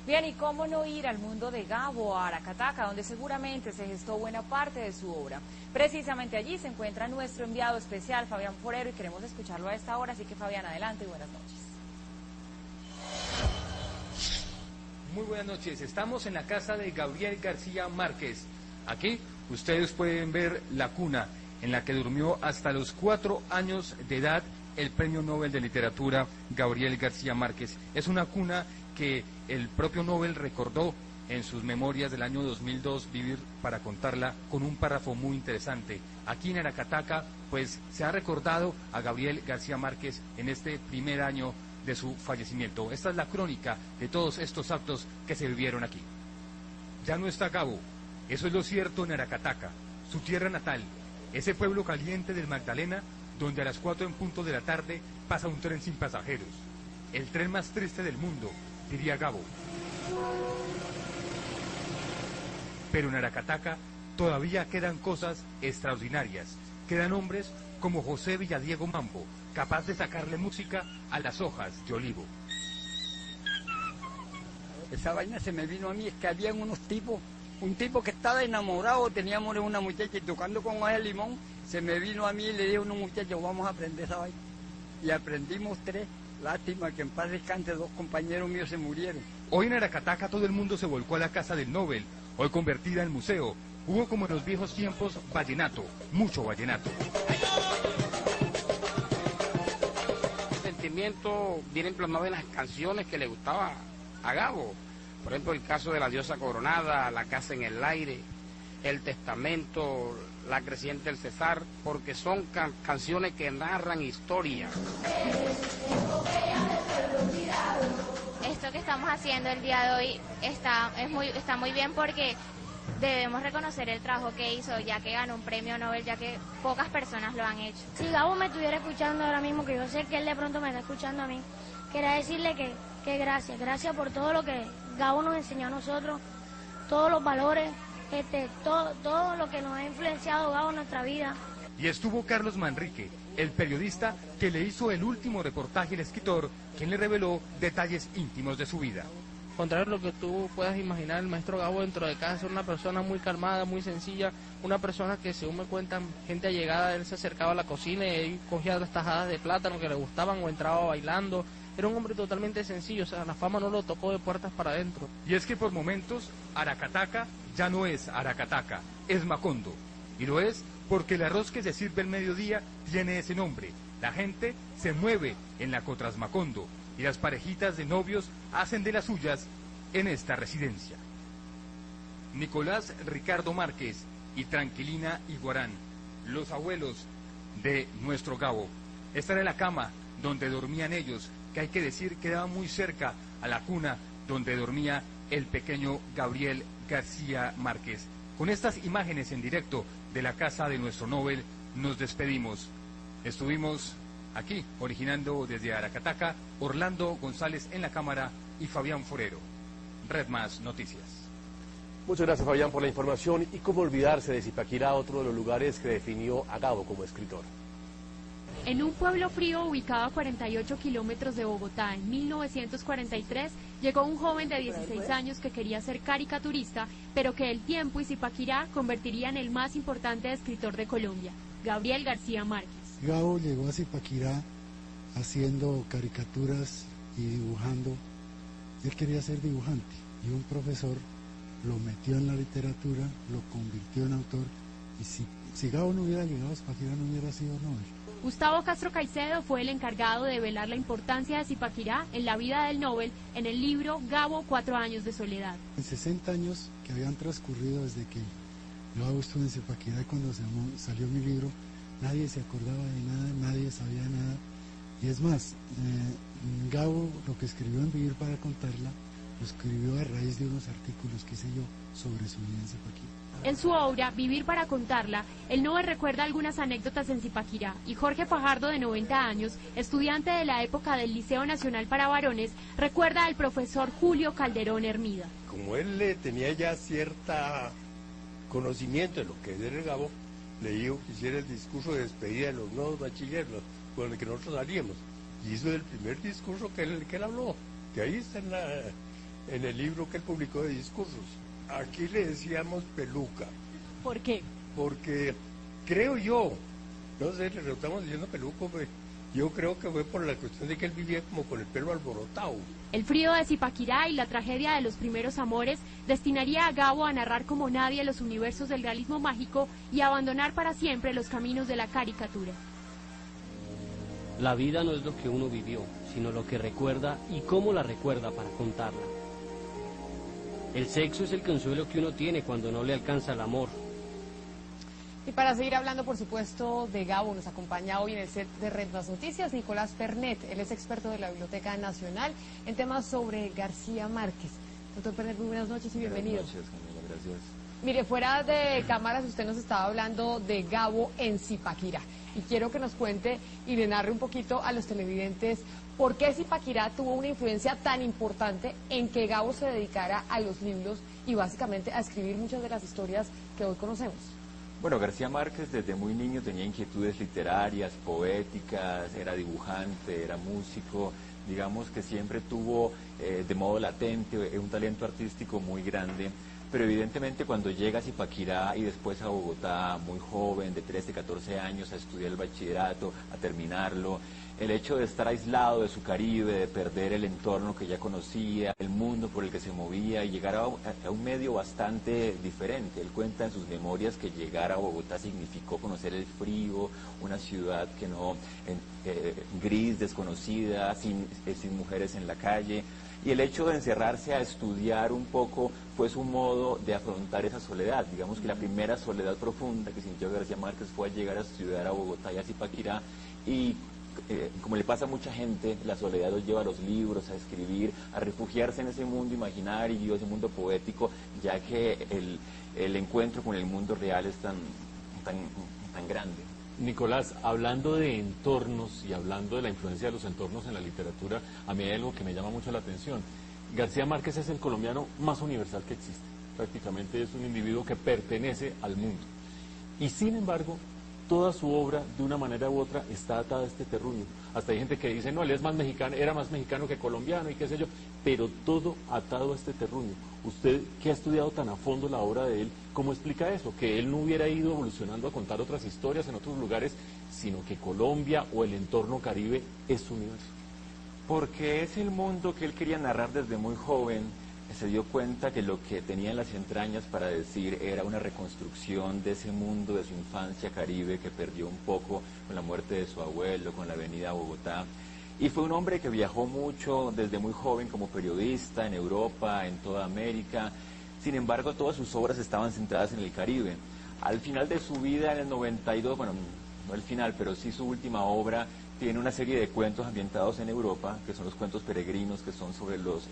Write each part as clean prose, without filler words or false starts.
Bien, ¿y cómo no ir al mundo de Gabo, a Aracataca, donde seguramente se gestó buena parte de su obra? Precisamente allí se encuentra nuestro enviado especial, Fabián Forero, y queremos escucharlo a esta hora, así que Fabián, adelante y buenas noches. Muy buenas noches, estamos en la casa de Gabriel García Márquez. Aquí ustedes pueden ver la cuna en la que durmió hasta los 4 años de edad el Premio Nobel de Literatura Gabriel García Márquez. Es una cuna que el propio Nobel recordó en sus memorias del año 2002, Vivir para contarla, con un párrafo muy interesante. Aquí en Aracataca, pues se ha recordado a Gabriel García Márquez en este primer año de su fallecimiento. Esta es la crónica de todos estos actos que se vivieron aquí. Ya no está Gabo, eso es lo cierto en Aracataca, su tierra natal, ese pueblo caliente del Magdalena, donde a las 4 en punto de la tarde pasa un tren sin pasajeros. El tren más triste del mundo, diría Gabo. Pero en Aracataca todavía quedan cosas extraordinarias. Quedan hombres como José Villadiego Mambo, capaz de sacarle música a las hojas de olivo. Esa vaina se me vino a mí, es que habían unos tipos, un tipo que estaba enamorado, teníamos una muchacha y tocando con hoja de limón, se me vino a mí y le dije a unos muchachos, vamos a aprender esa vaina. Y aprendimos 3, lástima que en paz descanse 2 compañeros míos se murieron. Hoy en Aracataca todo el mundo se volcó a la casa del Nobel, hoy convertida en museo. Hubo como en los viejos tiempos vallenato, mucho vallenato. El sentimiento viene plasmado en las canciones que le gustaba a Gabo. Por ejemplo, el caso de La Diosa Coronada, La Casa en el Aire, El Testamento, La Creciente del Cesar, porque son canciones que narran historia. Esto que estamos haciendo el día de hoy está muy bien porque debemos reconocer el trabajo que hizo, ya que ganó un premio Nobel, ya que pocas personas lo han hecho. Si Gabo me estuviera escuchando ahora mismo, que yo sé que él de pronto me está escuchando a mí, quería decirle que gracias por todo lo que Gabo nos enseñó a nosotros, todos los valores, todo lo que nos ha influenciado Gabo en nuestra vida. Y estuvo Carlos Manrique, el periodista que le hizo el último reportaje al escritor, quien le reveló detalles íntimos de su vida. Contrario a lo que tú puedas imaginar, el maestro Gabo dentro de casa es una persona muy calmada, muy sencilla, una persona que, según me cuentan, gente allegada, él se acercaba a la cocina y él cogía las tajadas de plátano que le gustaban o entraba bailando. Era un hombre totalmente sencillo, o sea, la fama no lo tocó de puertas para adentro. Y es que por momentos, Aracataca ya no es Aracataca, es Macondo. Y lo es porque el arroz que se sirve al mediodía tiene ese nombre. La gente se mueve en la Cotrasmacondo y las parejitas de novios hacen de las suyas en esta residencia. Nicolás Ricardo Márquez y Tranquilina Iguarán, los abuelos de nuestro Gabo. Esta era la cama donde dormían ellos, que hay que decir quedaba muy cerca a la cuna donde dormía el pequeño Gabriel García Márquez. Con estas imágenes en directo de la casa de nuestro Nobel nos despedimos. Estuvimos aquí, originando desde Aracataca, Orlando González en la cámara y Fabián Forero. Red Más Noticias. Muchas gracias, Fabián, por la información. Y cómo olvidarse de Zipaquirá, otro de los lugares que definió a Gabo como escritor. En un pueblo frío ubicado a 48 kilómetros de Bogotá, en 1943, llegó un joven de 16 años que quería ser caricaturista, pero que el tiempo y Zipaquirá convertirían en el más importante escritor de Colombia, Gabriel García Márquez. Gabo llegó a Zipaquirá haciendo caricaturas y dibujando. Él quería ser dibujante y un profesor lo metió en la literatura, lo convirtió en autor, y si Gabo no hubiera llegado a Zipaquirá no hubiera sido Nobel. Gustavo Castro Caicedo fue el encargado de velar la importancia de Zipaquirá en la vida del Nobel en el libro Gabo, 4 años de soledad. En 60 años que habían transcurrido desde que Gabo estuvo en Zipaquirá y cuando salió mi libro, nadie se acordaba de nada, nadie sabía nada. Y es más, Gabo lo que escribió en Vivir para contarla, lo escribió a raíz de unos artículos que hice yo sobre su vida en Zipaquirá. En su obra, Vivir para contarla, el Nobel recuerda algunas anécdotas en Zipaquirá y Jorge Fajardo, de 90 años, estudiante de la época del Liceo Nacional para Varones, recuerda al profesor Julio Calderón Hermida. Como él tenía ya cierta conocimiento de lo que era el Gabo, le dijo que hiciera el discurso de despedida de los nuevos bachilleros con el que nosotros salíamos. Y hizo el primer discurso que él habló, que ahí está en el libro que él publicó de discursos. Aquí le decíamos peluca. ¿Por qué? Porque creo yo, no sé, le estamos diciendo peluco, pues yo creo que fue por la cuestión de que él vivía como con el pelo alborotado. El frío de Zipaquirá y la tragedia de los primeros amores destinaría a Gabo a narrar como nadie los universos del realismo mágico y a abandonar para siempre los caminos de la caricatura. La vida no es lo que uno vivió, sino lo que recuerda y cómo la recuerda para contarla. El sexo es el consuelo que uno tiene cuando no le alcanza el amor. Y para seguir hablando, por supuesto, de Gabo, nos acompaña hoy en el set de Red Más Noticias Nicolás Pernet. Él es experto de la Biblioteca Nacional en temas sobre García Márquez. Doctor Pernet, muy buenas noches y bienvenido. Buenas noches, Camila, gracias. Mire, fuera de cámaras usted nos estaba hablando de Gabo en Zipaquirá. Y quiero que nos cuente y le narre un poquito a los televidentes por qué Zipaquirá tuvo una influencia tan importante en que Gabo se dedicara a los libros y básicamente a escribir muchas de las historias que hoy conocemos. Bueno, García Márquez desde muy niño tenía inquietudes literarias, poéticas, era dibujante, era músico, digamos que siempre tuvo de modo latente un talento artístico muy grande, pero evidentemente cuando llega a Zipaquirá y después a Bogotá, muy joven, de 13, 14 años, a estudiar el bachillerato, a terminarlo, el hecho de estar aislado de su Caribe, de perder el entorno que ya conocía, el mundo por el que se movía y llegar a un medio bastante diferente. Él cuenta en sus memorias que llegar a Bogotá significó conocer el frío, una ciudad que no gris, desconocida, sin mujeres en la calle. Y el hecho de encerrarse a estudiar un poco fue su modo de afrontar esa soledad. Digamos que la primera soledad profunda que sintió García Márquez fue al llegar a estudiar a Bogotá y a Zipaquirá y como le pasa a mucha gente, la soledad los lleva a los libros, a escribir, a refugiarse en ese mundo imaginario, ese mundo poético, ya que el encuentro con el mundo real es tan grande. Nicolás, hablando de entornos y hablando de la influencia de los entornos en la literatura, a mí hay algo que me llama mucho la atención. García Márquez es el colombiano más universal que existe. Prácticamente es un individuo que pertenece al mundo. Y sin embargo, toda su obra, de una manera u otra, está atada a este terruño. Hasta hay gente que dice, no, él es más mexicano, era más mexicano que colombiano y qué sé yo, pero todo atado a este terruño. Usted, que ha estudiado tan a fondo la obra de él, ¿cómo explica eso? Que él no hubiera ido evolucionando a contar otras historias en otros lugares, sino que Colombia o el entorno Caribe es su universo. Porque es el mundo que él quería narrar desde muy joven. Se dio cuenta que lo que tenía en las entrañas para decir era una reconstrucción de ese mundo de su infancia caribe que perdió un poco con la muerte de su abuelo, con la venida a Bogotá. Y fue un hombre que viajó mucho desde muy joven como periodista en Europa, en toda América. Sin embargo, todas sus obras estaban centradas en el Caribe. Al final de su vida, en el 92, bueno, no el final, pero sí su última obra, tiene una serie de cuentos ambientados en Europa, que son los cuentos peregrinos, que son sobre los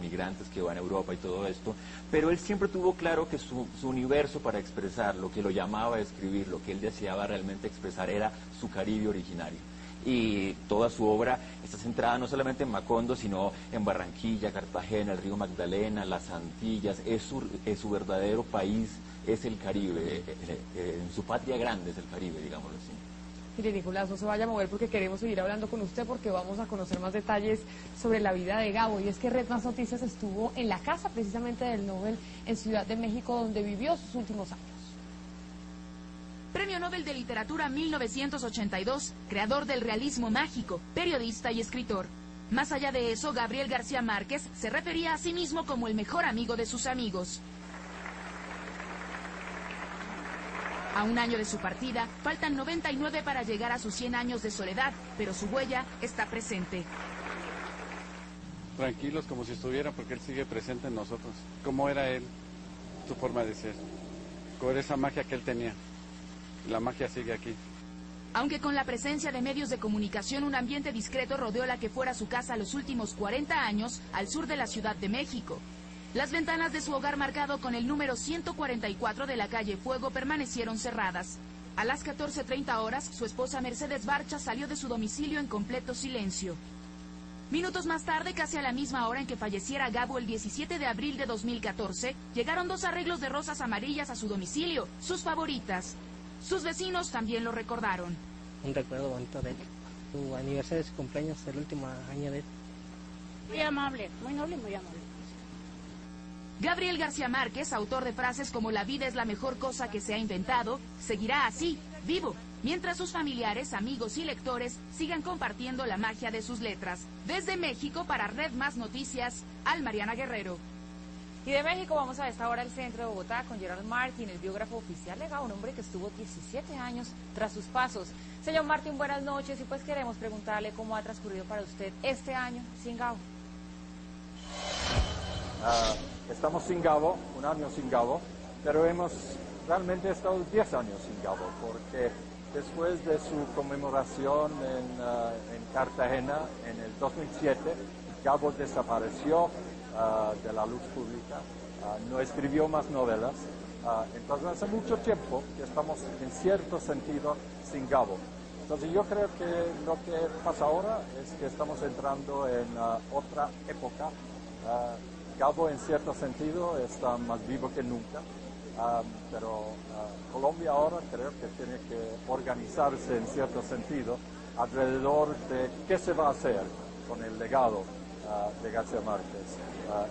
migrantes que van a Europa y todo esto, pero él siempre tuvo claro que su universo para expresar, lo que lo llamaba a escribir, lo que él deseaba realmente expresar era su Caribe originario. Y toda su obra está centrada no solamente en Macondo, sino en Barranquilla, Cartagena, el río Magdalena, las Antillas, es su verdadero país, es el Caribe, en su patria grande es el Caribe, digámoslo así. Mire, Nicolás, no se vaya a mover porque queremos seguir hablando con usted porque vamos a conocer más detalles sobre la vida de Gabo. Y es que Red Más Noticias estuvo en la casa precisamente del Nobel en Ciudad de México, donde vivió sus últimos años. Premio Nobel de Literatura 1982, creador del realismo mágico, periodista y escritor. Más allá de eso, Gabriel García Márquez se refería a sí mismo como el mejor amigo de sus amigos. A un año de su partida, faltan 99 para llegar a sus 100 años de soledad, pero su huella está presente. Tranquilos como si estuviera, porque él sigue presente en nosotros. ¿Cómo era él? Su forma de ser. Con esa magia que él tenía. La magia sigue aquí. Aunque con la presencia de medios de comunicación, un ambiente discreto rodeó la que fuera su casa los últimos 40 años al sur de la Ciudad de México. Las ventanas de su hogar marcado con el número 144 de la calle Fuego permanecieron cerradas. A las 14:30 horas, su esposa Mercedes Barcha salió de su domicilio en completo silencio. Minutos más tarde, casi a la misma hora en que falleciera Gabo el 17 de abril de 2014, llegaron 2 arreglos de rosas amarillas a su domicilio, sus favoritas. Sus vecinos también lo recordaron. Un recuerdo bonito de él. Su aniversario de su cumpleaños, el último año de él. Muy amable, muy noble y muy amable. Gabriel García Márquez, autor de frases como "la vida es la mejor cosa que se ha inventado", seguirá así, vivo, mientras sus familiares, amigos y lectores sigan compartiendo la magia de sus letras. Desde México, para Red Más Noticias, Almariana Guerrero. Y de México vamos a esta hora al centro de Bogotá con Gerard Martin, el biógrafo oficial de Gabo, un hombre que estuvo 17 años tras sus pasos. Señor Martin, buenas noches, y pues queremos preguntarle cómo ha transcurrido para usted este año sin Gabo. Estamos sin Gabo, un año sin Gabo, pero hemos realmente estado 10 años sin Gabo, porque después de su conmemoración en Cartagena en el 2007, Gabo desapareció de la luz pública, no escribió más novelas, entonces hace mucho tiempo que estamos en cierto sentido sin Gabo. Entonces yo creo que lo que pasa ahora es que estamos entrando en otra época. Gabo en cierto sentido está más vivo que nunca, pero Colombia ahora creo que tiene que organizarse en cierto sentido alrededor de qué se va a hacer con el legado de García Márquez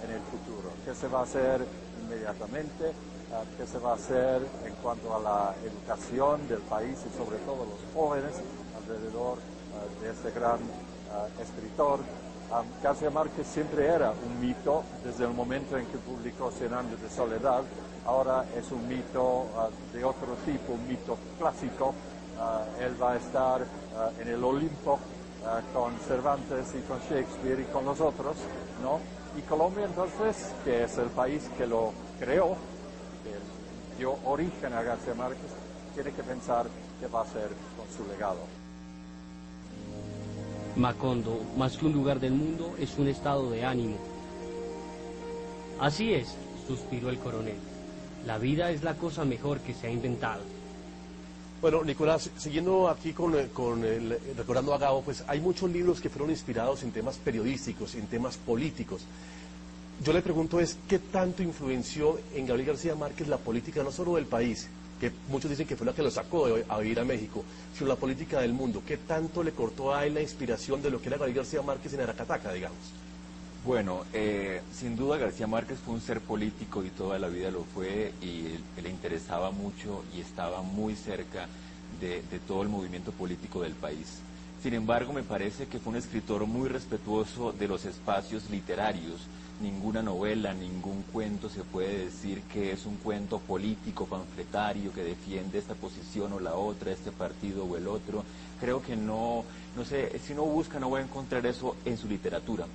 en el futuro, qué se va a hacer inmediatamente, qué se va a hacer en cuanto a la educación del país y sobre todo los jóvenes alrededor de este gran escritor. García Márquez siempre era un mito desde el momento en que publicó 100 años de soledad. Ahora es un mito de otro tipo, un mito clásico. Él va a estar en el Olimpo con Cervantes y con Shakespeare y con los otros, ¿no? Y Colombia entonces, que es el país que lo creó, que dio origen a García Márquez, tiene que pensar qué va a hacer con su legado. Macondo, más que un lugar del mundo, es un estado de ánimo. Así es, suspiró el coronel. La vida es la cosa mejor que se ha inventado. Bueno, Nicolás, siguiendo aquí recordando a Gabo, pues hay muchos libros que fueron inspirados en temas periodísticos, en temas políticos. Yo le pregunto ¿qué tanto influenció en Gabriel García Márquez la política no solo del país, que muchos dicen que fue la que lo sacó a ir a México, sino la política del mundo? ¿Qué tanto le cortó a él la inspiración de lo que era Gabriel García Márquez en Aracataca, digamos? Bueno, sin duda García Márquez fue un ser político y toda la vida lo fue, y le interesaba mucho y estaba muy cerca de todo el movimiento político del país. Sin embargo, me parece que fue un escritor muy respetuoso de los espacios literarios. Ninguna novela, ningún cuento se puede decir que es un cuento político, panfletario, que defiende esta posición o la otra, este partido o el otro. Creo que no sé, si uno busca no va a encontrar eso en su literatura.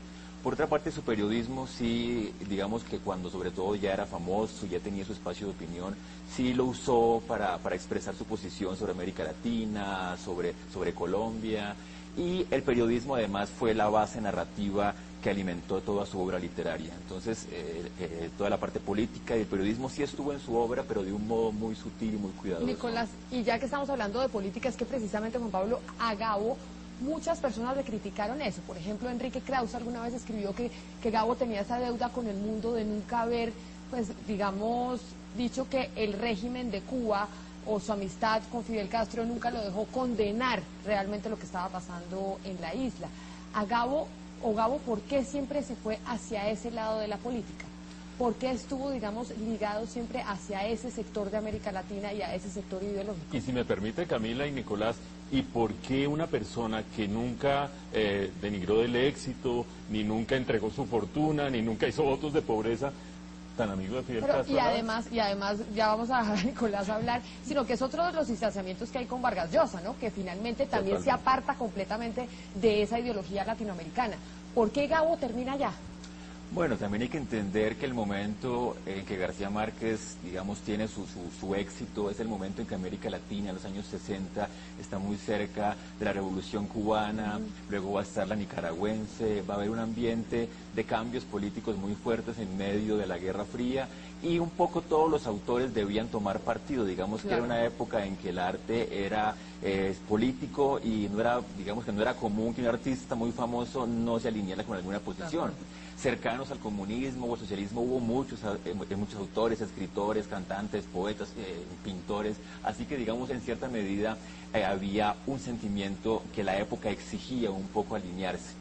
Por otra parte, su periodismo sí, digamos que cuando sobre todo ya era famoso, ya tenía su espacio de opinión, sí lo usó para expresar su posición sobre América Latina, sobre Colombia, y el periodismo además fue la base narrativa que alimentó toda su obra literaria. Entonces, toda la parte política y el periodismo sí estuvo en su obra, pero de un modo muy sutil y muy cuidadoso. Nicolás, y ya que estamos hablando de política, es que precisamente, Juan Pablo, a Gabo muchas personas le criticaron eso. Por ejemplo, Enrique Krauss alguna vez escribió que Gabo tenía esa deuda con el mundo de nunca haber, pues, digamos, dicho que el régimen de Cuba o su amistad con Fidel Castro nunca lo dejó condenar realmente lo que estaba pasando en la isla. A Gabo, ¿por qué siempre se fue hacia ese lado de la política? ¿Por qué estuvo, digamos, ligado siempre hacia ese sector de América Latina y a ese sector ideológico? Y si me permite, Camila y Nicolás, ¿y por qué una persona que nunca denigró del éxito, ni nunca entregó su fortuna, ni nunca hizo votos de pobreza, tan amigo de Fidel Castro? Y además, ya vamos a dejar a Nicolás hablar, sino que es otro de los distanciamientos que hay con Vargas Llosa, ¿no? Que finalmente también se aparta completamente de esa ideología latinoamericana. ¿Por qué Gabo termina allá? Bueno, también hay que entender que el momento en que García Márquez, digamos, tiene su éxito es el momento en que América Latina, en los años 60, está muy cerca de la Revolución Cubana, luego va a estar la nicaragüense, va a haber un ambiente de cambios políticos muy fuertes en medio de la Guerra Fría, y un poco todos los autores debían tomar partido. Digamos que era una época en que el arte era político y no era, digamos que no era común que un artista muy famoso no se alineara con alguna posición. Cercanos al comunismo o al socialismo hubo muchos autores, escritores, cantantes, poetas, pintores, así que digamos en cierta medida había un sentimiento que la época exigía un poco alinearse.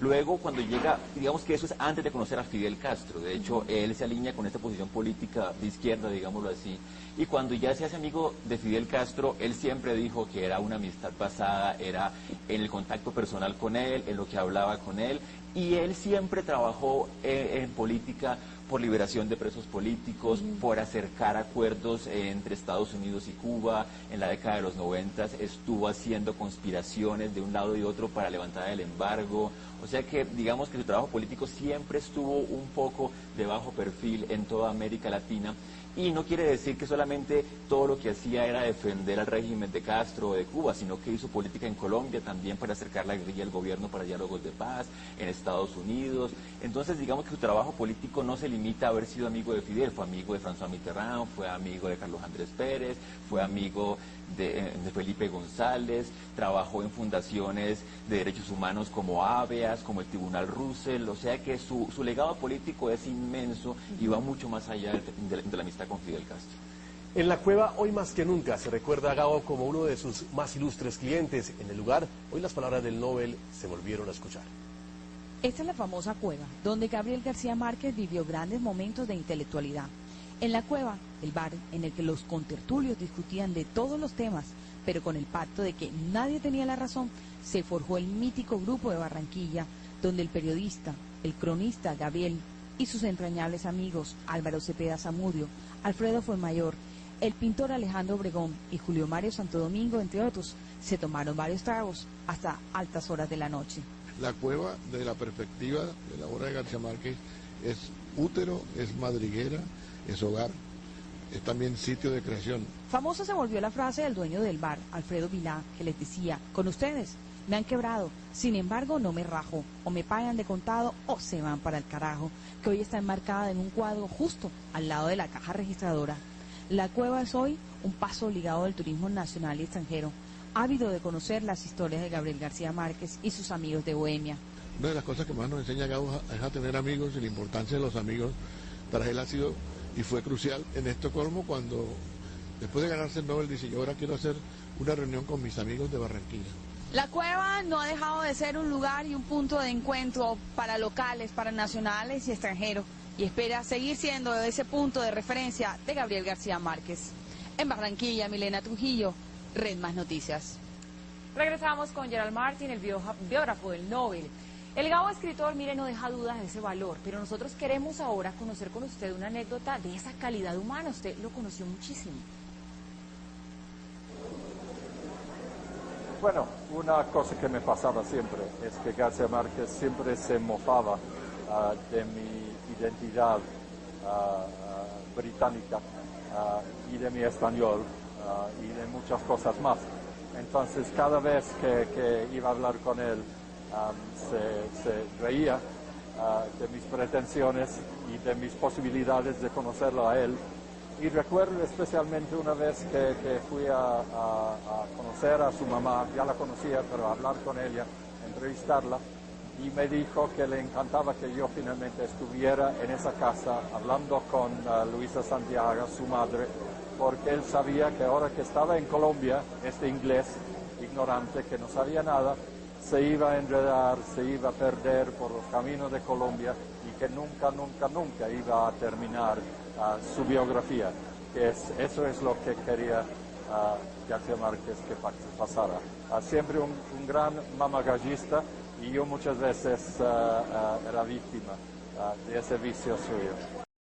Luego, cuando llega, digamos que eso es antes de conocer a Fidel Castro, de hecho, él se alinea con esta posición política de izquierda, digámoslo así, y cuando ya se hace amigo de Fidel Castro, él siempre dijo que era una amistad basada, era en el contacto personal con él, en lo que hablaba con él, y él siempre trabajó en política por liberación de presos políticos, por acercar acuerdos entre Estados Unidos y Cuba. En la década de los 90 estuvo haciendo conspiraciones de un lado y otro para levantar el embargo. O sea que digamos que su trabajo político siempre estuvo un poco de bajo perfil en toda América Latina. Y no quiere decir que solamente todo lo que hacía era defender al régimen de Castro o de Cuba, sino que hizo política en Colombia también para acercar la guerrilla al gobierno para diálogos de paz, en Estados Unidos. Entonces, digamos que su trabajo político no se limita a haber sido amigo de Fidel, fue amigo de François Mitterrand, fue amigo de Carlos Andrés Pérez, fue amigo de Felipe González, trabajó en fundaciones de derechos humanos como Habeas, como el Tribunal Russell, o sea que su legado político es inmenso y va mucho más allá de la amistad con Fidel Castro. En la cueva, hoy más que nunca, se recuerda a Gabo como uno de sus más ilustres clientes. En el lugar, hoy las palabras del Nobel se volvieron a escuchar. Esta es la famosa cueva, donde Gabriel García Márquez vivió grandes momentos de intelectualidad. En la cueva, el bar en el que los contertulios discutían de todos los temas, pero con el pacto de que nadie tenía la razón, se forjó el mítico Grupo de Barranquilla, donde el periodista, el cronista Gabriel y sus entrañables amigos Álvaro Cepeda Zamudio, Alfredo Fuenmayor, el pintor Alejandro Obregón y Julio Mario Santo Domingo, entre otros, se tomaron varios tragos hasta altas horas de la noche. La cueva, de la perspectiva de la obra de García Márquez, es útero, es madriguera, es hogar, es también sitio de creación. Famosa se volvió la frase del dueño del bar, Alfredo Vilá, que les decía: con ustedes me han quebrado, sin embargo no me rajo, o me pagan de contado o se van para el carajo, que hoy está enmarcada en un cuadro justo al lado de la caja registradora. La cueva es hoy un paso obligado del turismo nacional y extranjero, ávido de conocer las historias de Gabriel García Márquez y sus amigos de Bohemia. Una de las cosas que más nos enseña Gabo es a tener amigos y la importancia de los amigos. Para él ha sido y fue crucial en Estocolmo cuando, después de ganarse el Nobel, dice: yo ahora quiero hacer una reunión con mis amigos de Barranquilla. La cueva no ha dejado de ser un lugar y un punto de encuentro para locales, para nacionales y extranjeros, y espera seguir siendo ese punto de referencia de Gabriel García Márquez. En Barranquilla, Milena Trujillo, Red Más Noticias. Regresamos con Gerald Martin, el biógrafo del Nobel. El Gabo escritor, mire, no deja dudas de ese valor, pero nosotros queremos ahora conocer con usted una anécdota de esa calidad humana. Usted lo conoció muchísimo. Bueno, una cosa que me pasaba siempre es que García Márquez siempre se mofaba de mi identidad británica y de mi español y de muchas cosas más. Entonces, cada vez que iba a hablar con él, se reía de mis pretensiones y de mis posibilidades de conocerlo a él. Y recuerdo especialmente una vez que fui a conocer a su mamá, ya la conocía, pero a hablar con ella, entrevistarla, y me dijo que le encantaba que yo finalmente estuviera en esa casa hablando con Luisa Santiago, su madre, porque él sabía que ahora que estaba en Colombia, este inglés ignorante que no sabía nada, se iba a enredar, se iba a perder por los caminos de Colombia y que nunca, nunca, nunca iba a terminar su biografía. Eso es lo que quería García Márquez que pasara. Siempre un gran mamagallista, y yo muchas veces era víctima de ese vicio suyo.